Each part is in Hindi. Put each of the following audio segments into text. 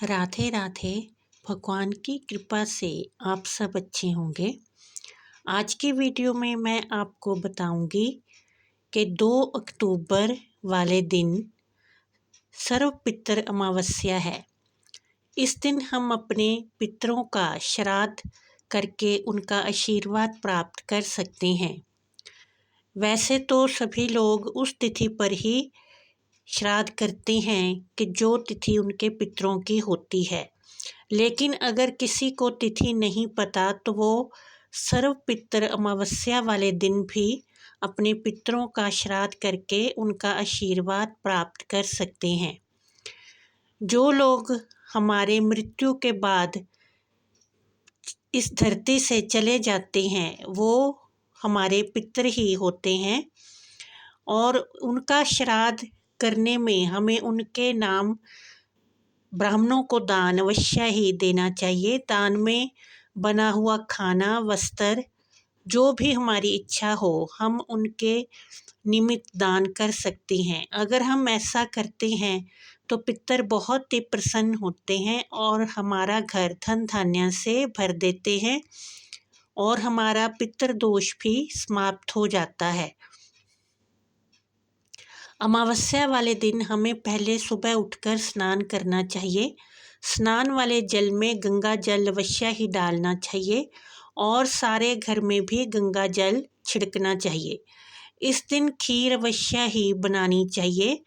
राधे राधे। भगवान की कृपा से आप सब अच्छे होंगे। आज की वीडियो में मैं आपको बताऊंगी कि 2 अक्टूबर वाले दिन सर्व पितृ अमावस्या है। इस दिन हम अपने पितरों का श्राद्ध करके उनका आशीर्वाद प्राप्त कर सकते हैं। वैसे तो सभी लोग उस तिथि पर ही श्राद्ध करते हैं कि जो तिथि उनके पितरों की होती है, लेकिन अगर किसी को तिथि नहीं पता तो वो सर्व पितृ अमावस्या वाले दिन भी अपने पितरों का श्राद्ध करके उनका आशीर्वाद प्राप्त कर सकते हैं। जो लोग हमारे मृत्यु के बाद इस धरती से चले जाते हैं वो हमारे पितर ही होते हैं और उनका श्राद्ध करने में हमें उनके नाम ब्राह्मणों को दान अवश्य ही देना चाहिए। दान में बना हुआ खाना, वस्त्र, जो भी हमारी इच्छा हो हम उनके निमित्त दान कर सकते हैं। अगर हम ऐसा करते हैं तो पितर बहुत ही प्रसन्न होते हैं और हमारा घर धन धान्य से भर देते हैं और हमारा पितर दोष भी समाप्त हो जाता है। अमावस्या वाले दिन हमें पहले सुबह उठकर स्नान करना चाहिए। स्नान वाले जल में गंगा जल अवश्य ही डालना चाहिए और सारे घर में भी गंगा जल छिड़कना चाहिए। इस दिन खीर अवश्य ही बनानी चाहिए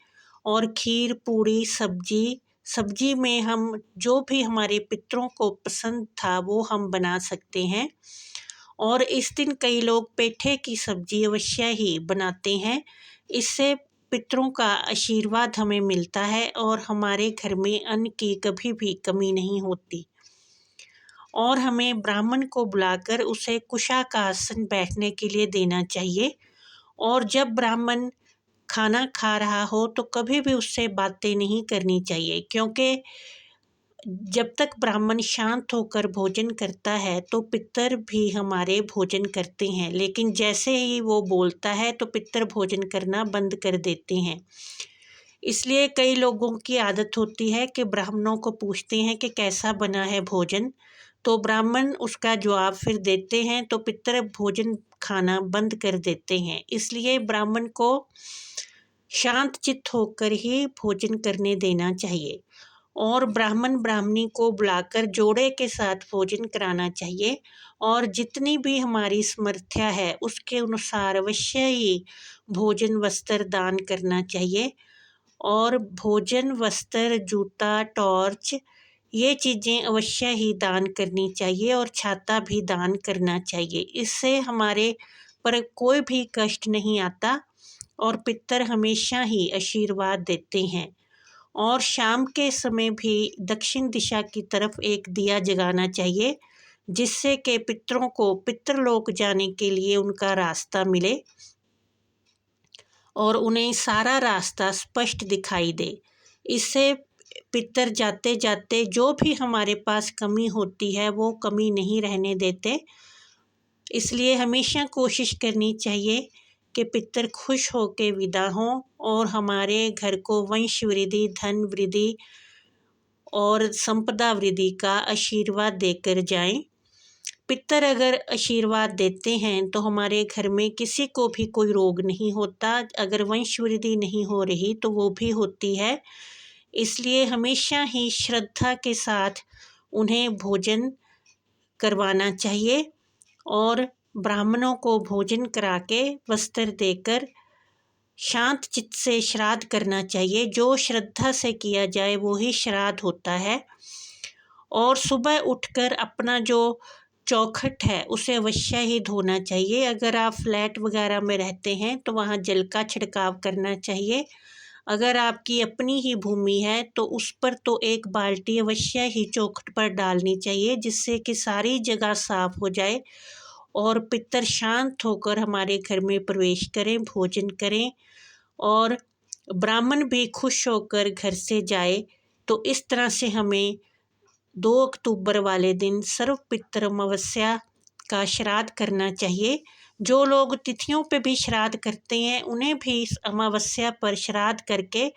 और खीर, पूड़ी, सब्जी में हम जो भी हमारे पितरों को पसंद था वो हम बना सकते हैं। और इस दिन कई लोग पेठे की सब्जी अवश्य ही बनाते हैं। इससे पितरों का आशीर्वाद हमें मिलता है और हमारे घर में अन्न की कभी भी कमी नहीं होती। और हमें ब्राह्मण को बुलाकर उसे कुशा का आसन बैठने के लिए देना चाहिए। और जब ब्राह्मण खाना खा रहा हो तो कभी भी उससे बातें नहीं करनी चाहिए, क्योंकि जब तक ब्राह्मण शांत होकर भोजन करता है तो पितर भी हमारे भोजन करते हैं, लेकिन जैसे ही वो बोलता है तो पितर भोजन करना बंद कर देते हैं। इसलिए कई लोगों की आदत होती है कि ब्राह्मणों को पूछते हैं कि कैसा बना है भोजन, तो ब्राह्मण उसका जवाब फिर देते हैं तो पितर भोजन खाना बंद कर देते हैं। इसलिए ब्राह्मण को शांत चित्त होकर ही भोजन करने देना चाहिए और ब्राह्मण ब्राह्मणी को बुलाकर जोड़े के साथ भोजन कराना चाहिए। और जितनी भी हमारी समर्थ्या है उसके अनुसार अवश्य ही भोजन वस्त्र दान करना चाहिए। और भोजन, वस्त्र, जूता, टॉर्च, ये चीज़ें अवश्य ही दान करनी चाहिए और छाता भी दान करना चाहिए। इससे हमारे पर कोई भी कष्ट नहीं आता और पितर हमेशा ही आशीर्वाद देते हैं। और शाम के समय भी दक्षिण दिशा की तरफ एक दिया जगाना चाहिए, जिससे कि पितरों को पितरलोक जाने के लिए उनका रास्ता मिले और उन्हें सारा रास्ता स्पष्ट दिखाई दे। इससे पितर जाते जाते जो भी हमारे पास कमी होती है वो कमी नहीं रहने देते। इसलिए हमेशा कोशिश करनी चाहिए कि पितर खुश हो के विदा हों और हमारे घर को वंश वृद्धि, धन वृद्धि और संपदा वृद्धि का आशीर्वाद देकर जाएं। पितर अगर आशीर्वाद देते हैं तो हमारे घर में किसी को भी कोई रोग नहीं होता। अगर वंश वृद्धि नहीं हो रही तो वो भी होती है। इसलिए हमेशा ही श्रद्धा के साथ उन्हें भोजन करवाना चाहिए और ब्राह्मणों को भोजन करा के वस्त्र देकर शांत चित्त से श्राद्ध करना चाहिए। जो श्रद्धा से किया जाए वो ही श्राद्ध होता है। और सुबह उठकर अपना जो चौखट है उसे अवश्य ही धोना चाहिए। अगर आप फ्लैट वगैरह में रहते हैं तो वहाँ जल का छिड़काव करना चाहिए। अगर आपकी अपनी ही भूमि है तो उस पर तो एक बाल्टी अवश्य ही चौखट पर डालनी चाहिए, जिससे कि सारी जगह साफ हो जाए और पितर शांत होकर हमारे घर में प्रवेश करें, भोजन करें और ब्राह्मण भी खुश होकर घर से जाए। तो इस तरह से हमें 2 अक्टूबर वाले दिन सर्व पितृ अमावस्या का श्राद्ध करना चाहिए। जो लोग तिथियों पे भी श्राद्ध करते हैं उन्हें भी इस अमावस्या पर श्राद्ध करके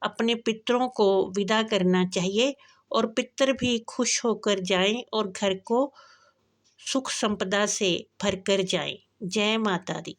अपने पितरों को विदा करना चाहिए और पितर भी खुश होकर जाएं और घर को सुख संपदा से भरकर जाएं। जय माता दी।